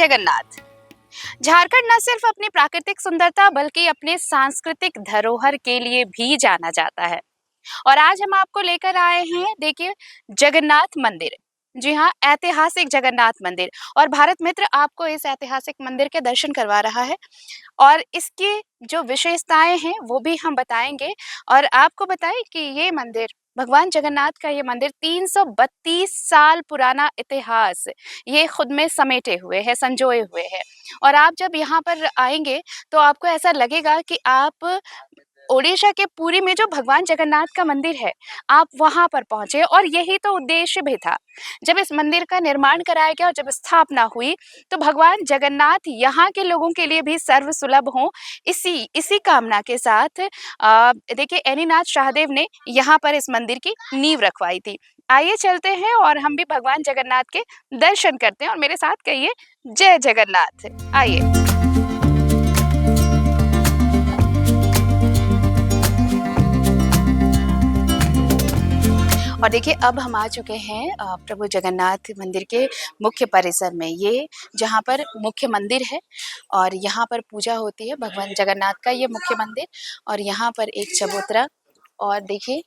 जगन्नाथ। झारखंड न सिर्फ अपनी प्राकृतिक सुंदरता बल्कि अपने सांस्कृतिक धरोहर के लिए भी जाना जाता है। और आज हम आपको लेकर आए हैं, देखिए, जगन्नाथ मंदिर। जी हाँ, ऐतिहासिक जगन्नाथ मंदिर। और भारत मित्र आपको इस ऐतिहासिक मंदिर के दर्शन करवा रहा है और इसकी जो विशेषताएं हैं वो भी हम बताएंगे। और आपको बताएं कि ये मंदिर, भगवान जगन्नाथ का ये मंदिर 332 साल पुराना इतिहास ये खुद में समेटे हुए है, संजोए हुए है। और आप जब यहाँ पर आएंगे तो आपको ऐसा लगेगा कि आप ओडिशा के पुरी में जो भगवान जगन्नाथ का मंदिर है, आप वहां पर पहुंचे। और यही तो उद्देश्य भी था। जब इस मंदिर का निर्माण कराया गया और जब स्थापना हुई तो भगवान जगन्नाथ यहाँ के लोगों के लिए भी सर्व सुलभ हों, इसी इसी कामना के साथ देखिए, एनीनाथ शाहदेव ने यहाँ पर इस मंदिर की नींव रखवाई थी। आइए चलते हैं और हम भी भगवान जगन्नाथ के दर्शन करते हैं। और मेरे साथ कहिए, जय जगन्नाथ। आइए। और देखिए, अब हम आ चुके हैं प्रभु जगन्नाथ मंदिर के मुख्य परिसर में। ये जहाँ पर मुख्य मंदिर है और यहाँ पर पूजा होती है भगवान जगन्नाथ का ये मुख्य मंदिर। और यहाँ पर एक चबूतरा। और देखिए,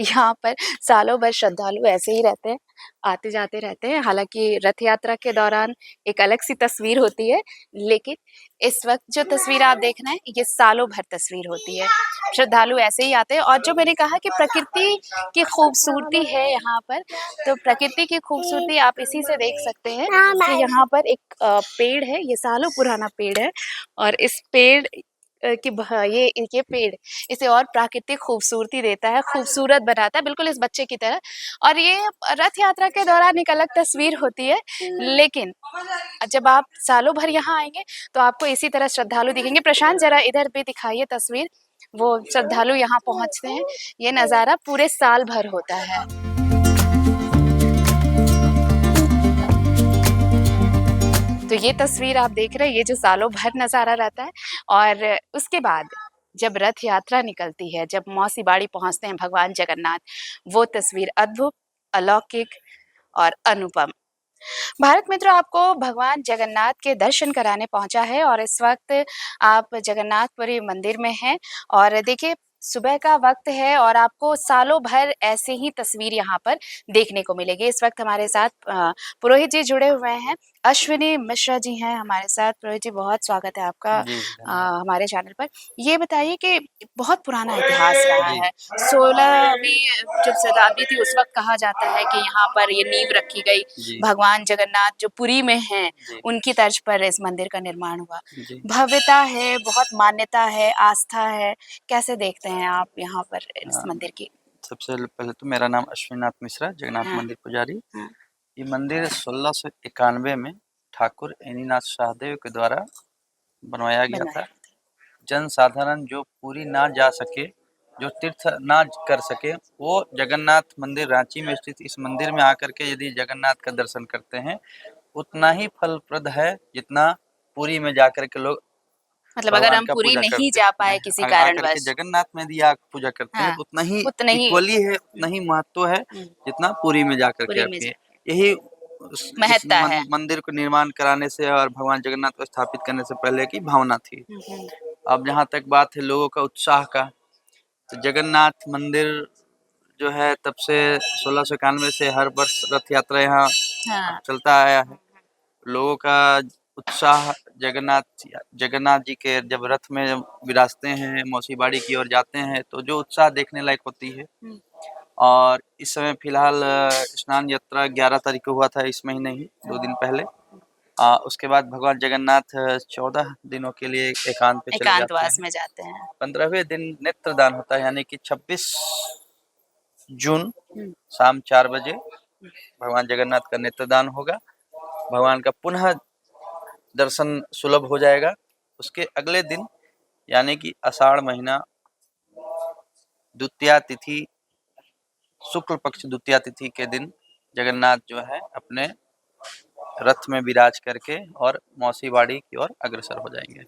यहाँ पर सालों भर श्रद्धालु ऐसे ही रहते हैं, आते जाते रहते हैं। हालांकि रथ यात्रा के दौरान एक अलग सी तस्वीर होती है, लेकिन इस वक्त जो तस्वीर आप देख रहे हैं ये सालों भर तस्वीर होती है। श्रद्धालु ऐसे ही आते हैं। और जो मैंने कहा कि प्रकृति की खूबसूरती है यहाँ पर, तो प्रकृति की खूबसूरती आप इसी से देख सकते हैं कि यहाँ पर एक पेड़ है, ये सालों पुराना पेड़ है। और इस पेड़ ये पेड़ इसे और प्राकृतिक खूबसूरती देता है, खूबसूरत बनाता है, बिल्कुल इस बच्चे की तरह। और ये रथ यात्रा के दौरान एक अलग तस्वीर होती है, लेकिन जब आप सालों भर यहाँ आएंगे तो आपको इसी तरह श्रद्धालु दिखेंगे। प्रशांत, जरा इधर भी दिखाइए तस्वीर। वो श्रद्धालु यहाँ पहुँचते हैं, ये नज़ारा पूरे साल भर होता है। तो ये तस्वीर आप देख रहे हैं, ये जो सालों भर नज़ारा रहता है। और उसके बाद जब रथ यात्रा निकलती है, जब मौसी बाड़ी पहुँचते हैं भगवान जगन्नाथ, वो तस्वीर अद्भुत, अलौकिक और अनुपम। भारत मित्र आपको भगवान जगन्नाथ के दर्शन कराने पहुंचा है और इस वक्त आप जगन्नाथपुरी मंदिर में हैं। और देखिए, सुबह का वक्त है और आपको सालों भर ऐसे ही तस्वीर यहाँ पर देखने को मिलेगी। इस वक्त हमारे साथ पुरोहित जी जुड़े हुए हैं, अश्विनी मिश्रा जी हैं हमारे साथ। पुरोहित जी, बहुत स्वागत है आपका हमारे चैनल पर। ये बताइए कि बहुत पुराना इतिहास रहा है, 16वीं जब शताब्दी थी उस वक्त कहा जाता है कि यहाँ पर ये नींव रखी गई। भगवान जगन्नाथ जो पुरी में हैं, उनकी तर्ज पर इस मंदिर का निर्माण हुआ। भव्यता है, बहुत मान्यता है, आस्था है। कैसे देखते हैं आप यहाँ पर इस मंदिर की? सबसे पहले तो मेरा नाम अश्विनाथ मिश्रा, जगन्नाथ मंदिर पुजारी। ये मंदिर 1691 में ठाकुर एनीनाथ शाहदेव के द्वारा बनवाया गया था। जन साधारण जो पूरी ना जा सके, जो तीर्थ ना कर सके, वो जगन्नाथ मंदिर रांची में स्थित इस मंदिर में आकर के यदि जगन्नाथ का दर्शन करते हैं, उतना ही फलप्रद है जितना पुरी में जाकर के लोग, मतलब अगर हम पुरी नहीं जा पाए किसी कारणवश, जगन्नाथ में यदि आप पूजा करते हैं, उतना ही इक्वली है, उतना ही महत्व है जितना पुरी में जाकर के आपके। यही महत्ता है मंदिर को निर्माण कराने से और भगवान जगन्नाथ को स्थापित करने से पहले की भावना थी। अब जहाँ तक बात है लोगों का उत्साह का, तो जगन्नाथ मंदिर जो है तब से 1691 से हर वर्ष रथ यात्रा यहाँ चलता आया है। लोगों का उत्साह जगन्नाथ जी के जब रथ में विराजते हैं, मौसी बाड़ी की ओर जाते हैं, तो जो उत्साह देखने लायक होती है। और इस समय फिलहाल स्नान यात्रा 11 तारीख को हुआ था, इस महीने ही 2 दिन पहले। उसके बाद भगवान जगन्नाथ 14 दिनों के लिए एकांतवास में जाते हैं। 15वें दिन नेत्रदान होता है, यानी कि 26 जून शाम 4 बजे भगवान जगन्नाथ का नेत्रदान होगा। भगवान का पुनः दर्शन सुलभ हो जाएगा। उसके अगले दिन यानी कि आषाढ़ महीना द्वितीया तिथि, शुक्ल पक्ष द्वितीया तिथि के दिन जगन्नाथ जो है अपने रथ में विराज करके और मौसी बाड़ी की ओर अग्रसर हो जाएंगे।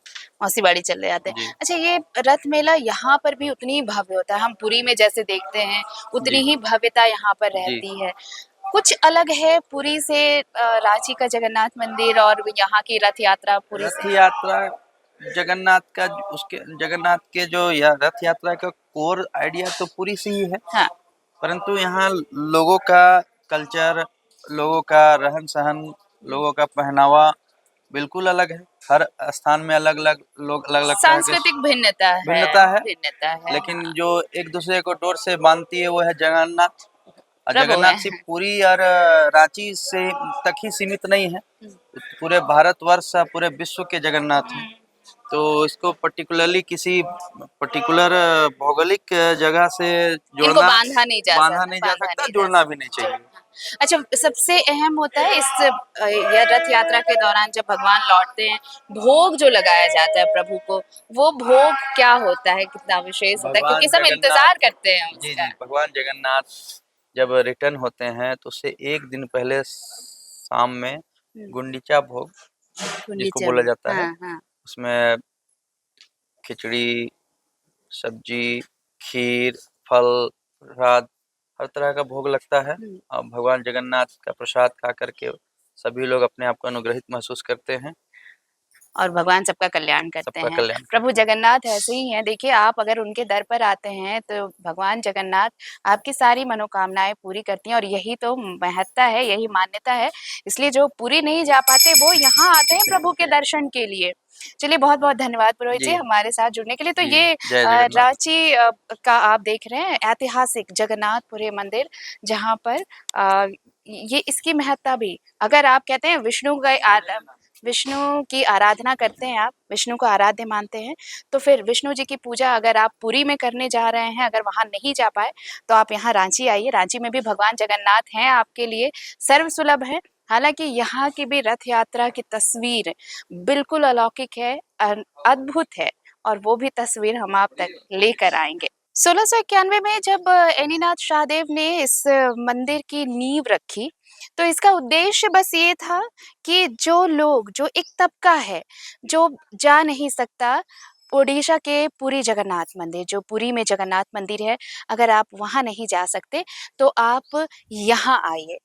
मौसी बाड़ी चले जाते हैं। अच्छा, ये रथ मेला यहाँ पर भी उतनी ही भव्य होता है? हम पुरी में जैसे देखते हैं उतनी ही भव्यता यहाँ पर रहती है? कुछ अलग है पुरी से रांची का जगन्नाथ मंदिर और यहाँ की रथ यात्रा पुरी से? रथ यात्रा जगन्नाथ का उसके जगन्नाथ के जो या रथ यात्रा का कोर आइडिया तो पुरी से ही है। हाँ। परंतु यहाँ लोगों का कल्चर, लोगों का रहन सहन, लोगों का पहनावा बिल्कुल अलग है। हर स्थान में अलग अलग लोग अलग अलग तरह के सांस्कृतिक भिन्नता है। लेकिन जो एक दूसरे को डोर से बांधती है वो है जगन्नाथ। और प्रभु जगन्नाथ है। सिर्फ पुरी और रांची से तक ही सीमित नहीं है, पूरे भारतवर्ष पूरे विश्व के जगन्नाथ हैं। तो इसको पर्टिकुलरली किसी पर्टिकुलर भौगोलिक जगह से इनको जोड़ना बांधा नहीं जा सकता, जोड़ना भी नहीं चाहिए। अच्छा, सबसे अहम होता है इस यह रथ यात्रा के दौरान जब भगवान लौटते हैं, भोग जो लगाया जाता है प्रभु को, वो भोग क्या होता है, कितना विशेष होता है, क्योंकि सब इंतजार करते हैं उसका। जी, भगवान जगन्नाथ जब रिटर्न होते हैं तो उससे एक दिन पहले शाम में गुंडीचा भोग जिसको बोला जाता है, उसमें खिचड़ी, सब्जी, खीर, फल, प्रसाद हर तरह का भोग लगता है। और भगवान जगन्नाथ का प्रसाद खा करके सभी लोग अपने आप को अनुग्रहित महसूस करते हैं और भगवान सबका कल्याण करते हैं। प्रभु जगन्नाथ ऐसे ही हैं। देखिए, आप अगर उनके दर पर आते हैं तो भगवान जगन्नाथ आपकी सारी मनोकामनाएं पूरी करती हैं और यही तो महत्ता है, यही मान्यता है। इसलिए जो पूरी नहीं जा पाते वो यहाँ आते हैं प्रभु के दर्शन के लिए। चलिए, बहुत बहुत धन्यवाद पुरोहित जी हमारे साथ जुड़ने के लिए। तो ये रांची का आप देख रहे हैं ऐतिहासिक जगन्नाथपुरी मंदिर, जहाँ पर ये इसकी महत्ता भी, अगर आप कहते हैं विष्णु की आराधना करते हैं, आप विष्णु को आराध्य मानते हैं, तो फिर विष्णु जी की पूजा अगर आप पुरी में करने जा रहे हैं, अगर वहां नहीं जा पाए तो आप यहाँ रांची आइए। रांची में भी भगवान जगन्नाथ हैं, आपके लिए सर्व सुलभ है। हालांकि यहाँ की भी रथ यात्रा की तस्वीर बिल्कुल अलौकिक है, अद्भुत है, और वो भी तस्वीर हम आप तक लेकर आएंगे। 1691 में जब एनीनाथ शाहदेव ने इस मंदिर की नींव रखी, तो इसका उद्देश्य बस ये था कि जो एक तबका है जो जा नहीं सकता ओडिशा के पुरी जगन्नाथ मंदिर, जो पुरी में जगन्नाथ मंदिर है, अगर आप वहां नहीं जा सकते तो आप यहाँ आइए।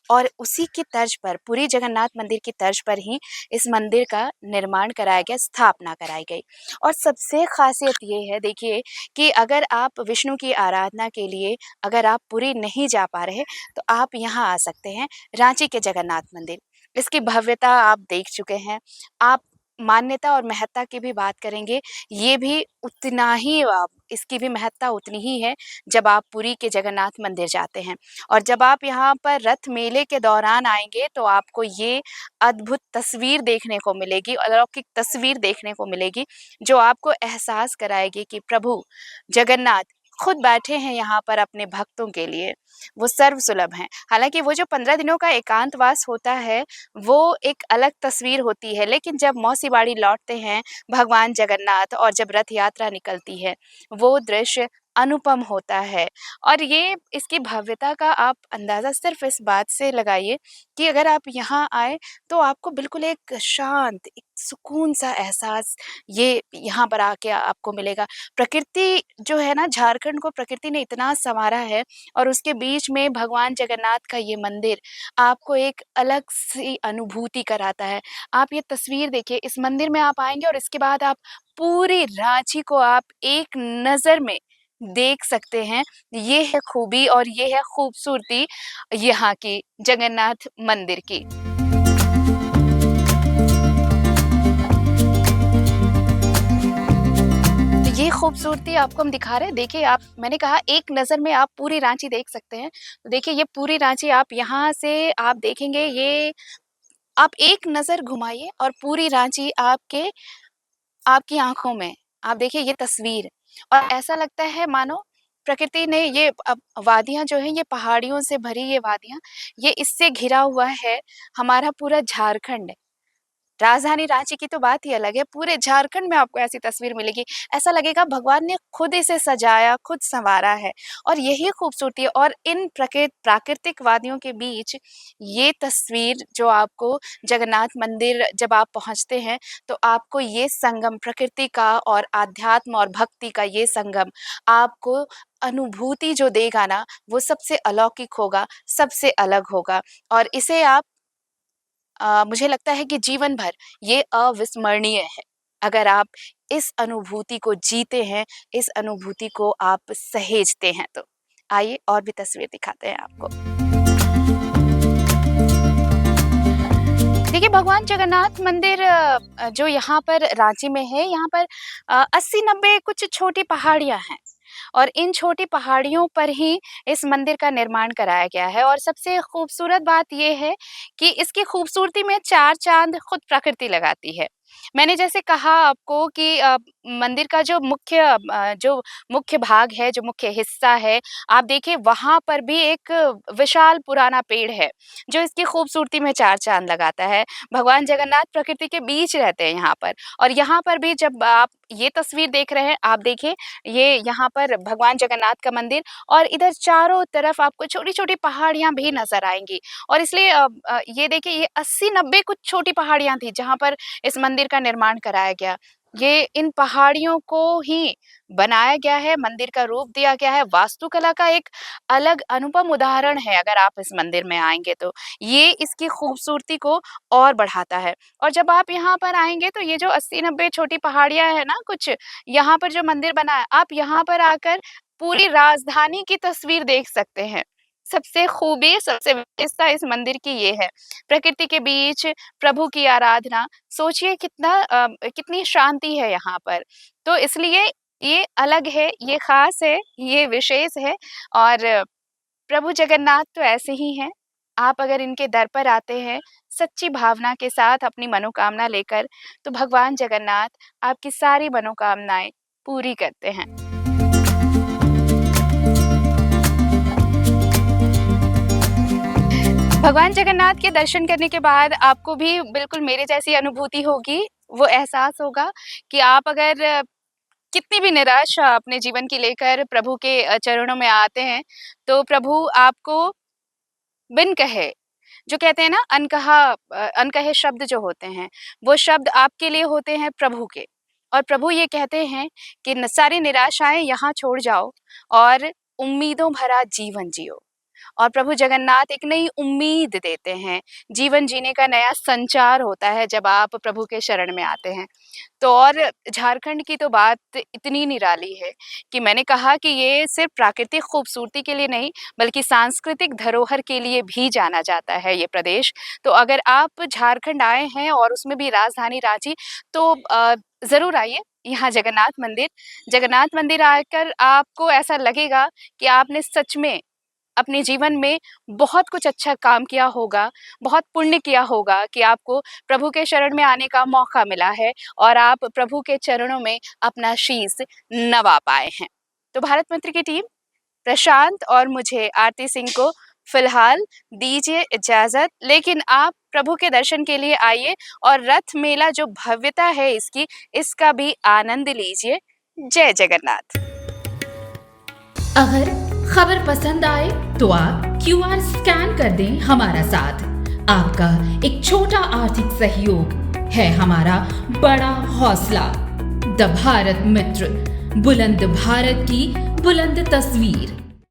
और उसी की तर्ज पर, पुरी जगन्नाथ मंदिर की तर्ज पर ही इस मंदिर का निर्माण कराया गया, स्थापना कराई गई। और सबसे खासियत ये है, देखिए, कि अगर आप विष्णु की आराधना के लिए अगर आप पुरी नहीं जा पा रहे तो आप यहाँ आ सकते हैं, रांची के जगन्नाथ मंदिर। इसकी भव्यता आप देख चुके हैं, आप मान्यता और महत्ता की भी बात करेंगे, ये भी उतना ही, इसकी भी महत्ता उतनी ही है जब आप पुरी के जगन्नाथ मंदिर जाते हैं। और जब आप यहाँ पर रथ मेले के दौरान आएंगे तो आपको ये अद्भुत तस्वीर देखने को मिलेगी, अलौकिक तस्वीर देखने को मिलेगी, जो आपको एहसास कराएगी कि प्रभु जगन्नाथ खुद बैठे हैं यहाँ पर अपने भक्तों के लिए, वो सर्व सुलभ हैं। हालांकि वो जो 15 दिनों का एकांतवास होता है वो एक अलग तस्वीर होती है, लेकिन जब मौसी बाड़ी लौटते हैं भगवान जगन्नाथ और जब रथ यात्रा निकलती है, वो दृश्य अनुपम होता है। और ये इसकी भव्यता का आप अंदाज़ा सिर्फ इस बात से लगाइए कि अगर आप यहाँ आए तो आपको बिल्कुल एक शांत, एक सुकून सा एहसास ये यहाँ पर आके आपको मिलेगा। प्रकृति जो है ना, झारखंड को प्रकृति ने इतना संवारा है, और उसके बीच में भगवान जगन्नाथ का ये मंदिर आपको एक अलग सी अनुभूति कराता है। आप ये तस्वीर देखिए, इस मंदिर में आप आएंगे और इसके बाद आप पूरी रांची को आप एक नज़र में देख सकते हैं। ये है खूबी और ये है खूबसूरती यहाँ की जगन्नाथ मंदिर की। तो ये खूबसूरती आपको हम दिखा रहे हैं। देखिए, आप, मैंने कहा एक नज़र में आप पूरी रांची देख सकते हैं। तो देखिए, ये पूरी रांची आप यहाँ से आप देखेंगे, ये आप एक नज़र घुमाइए और पूरी रांची आपकी आँखों में, आप देखिए ये तस्वीर, और ऐसा लगता है मानो प्रकृति ने ये वादियाँ जो हैं, ये पहाड़ियों से भरी ये वादियाँ, ये इससे घिरा हुआ है हमारा पूरा झारखंड। राजधानी रांची की तो बात ही अलग है, पूरे झारखंड में आपको ऐसी तस्वीर मिलेगी। ऐसा लगेगा भगवान ने खुद इसे सजाया, खुद संवारा है, और यही खूबसूरती है। और इन प्राकृतिक वादियों के बीच ये तस्वीर जो आपको जगन्नाथ मंदिर जब आप पहुँचते हैं तो आपको ये संगम, प्रकृति का और आध्यात्म और भक्ति का ये संगम आपको अनुभूति जो देगा ना, वो सबसे अलौकिक होगा, सबसे अलग होगा और इसे आप मुझे लगता है कि जीवन भर ये अविस्मरणीय है। अगर आप इस अनुभूति को जीते हैं, इस अनुभूति को आप सहेजते हैं तो। आइए और भी तस्वीर दिखाते हैं आपको। देखिए भगवान जगन्नाथ मंदिर जो यहाँ पर रांची में है, यहाँ पर 80-90 कुछ छोटी पहाड़ियाँ हैं और इन छोटी पहाड़ियों पर ही इस मंदिर का निर्माण कराया गया है और सबसे खूबसूरत बात ये है कि इसकी खूबसूरती में 4 चाँद खुद प्रकृति लगाती है। मैंने जैसे कहा आपको कि मंदिर का जो मुख्य भाग है, जो मुख्य हिस्सा है, आप देखिए वहाँ पर भी एक विशाल पुराना पेड़ है, जो इसकी खूबसूरती में 4 चाँद लगाता है। भगवान जगन्नाथ प्रकृति के बीच रहते हैं यहाँ पर और यहाँ पर भी जब आप ये तस्वीर देख रहे हैं, आप देखिए ये यहाँ पर भगवान जगन्नाथ का मंदिर और इधर चारों तरफ आपको छोटी-छोटी पहाड़ियाँ भी नज़र आएँगी और इसलिए ये देखिए ये 80-90 कुछ छोटी पहाड़ियाँ थी जहाँ पर इस मंदिर का निर्माण कराया गया। ये इन पहाड़ियों को ही बनाया गया है, मंदिर का रूप दिया गया है, वास्तुकला का एक अलग अनुपम उदाहरण है अगर आप इस मंदिर में आएँगे तो। ये इसकी खूबसूरती को और बढ़ाता है और जब आप यहाँ पर आएँगे तो ये जो 80-90 छोटी पहाड़ियाँ हैं ना कुछ, यहाँ पर जो मंदिर बना है, आप यहाँ पर आकर पूरी राजधानी की तस्वीर देख सकते हैं। सबसे खूबी, सबसे विशेषता इस मंदिर की ये है, प्रकृति के बीच प्रभु की आराधना, सोचिए कितनी शांति है यहाँ पर। तो इसलिए ये अलग है, ये ख़ास है, ये विशेष है और प्रभु जगन्नाथ तो ऐसे ही हैं। आप अगर इनके दर पर आते हैं, सच्ची भावना के साथ अपनी मनोकामना लेकर, तो भगवान जगन्नाथ आपकी सारी मनोकामनाएँ पूरी करते हैं। भगवान जगन्नाथ के दर्शन करने के बाद आपको भी बिल्कुल मेरे जैसी अनुभूति होगी, वो एहसास होगा कि आप अगर कितनी भी निराशा अपने जीवन की लेकर प्रभु के चरणों में आते हैं, तो प्रभु आपको बिन कहे जो कहते हैं ना अनकहे शब्द जो होते हैं, वो शब्द आपके लिए होते हैं प्रभु के और प्रभु ये कहते हैं कि सारी निराशाएँ यहाँ छोड़ जाओ और उम्मीदों भरा जीवन जियो। और प्रभु जगन्नाथ एक नई उम्मीद देते हैं, जीवन जीने का नया संचार होता है जब आप प्रभु के शरण में आते हैं। तो और झारखंड की तो बात इतनी निराली है कि मैंने कहा कि ये सिर्फ़ प्राकृतिक खूबसूरती के लिए नहीं, बल्कि सांस्कृतिक धरोहर के लिए भी जाना जाता है ये प्रदेश। तो अगर आप झारखंड आए हैं और उसमें भी राजधानी रांची, तो ज़रूर आइए यहाँ जगन्नाथ मंदिर आकर आपको ऐसा लगेगा कि आपने सच में अपने जीवन में बहुत कुछ अच्छा काम किया होगा, बहुत पुण्य किया होगा कि आपको प्रभु के शरण में आने का मौका मिला है और आप प्रभु के चरणों में अपना शीश नवा पाए हैं। तो भारत मंत्र की टीम प्रशांत और मुझे आरती सिंह को फिलहाल दीजिए इजाज़त, लेकिन आप प्रभु के दर्शन के लिए आइए और रथ मेला जो भव्यता है इसका भी आनंद लीजिए। जय जगन्नाथ। अगर खबर पसंद आए तो आप QR स्कैन कर दें हमारा साथ। आपका एक छोटा आर्थिक सहयोग है हमारा बड़ा हौसला। द भारत मित्र, बुलंद भारत की बुलंद तस्वीर।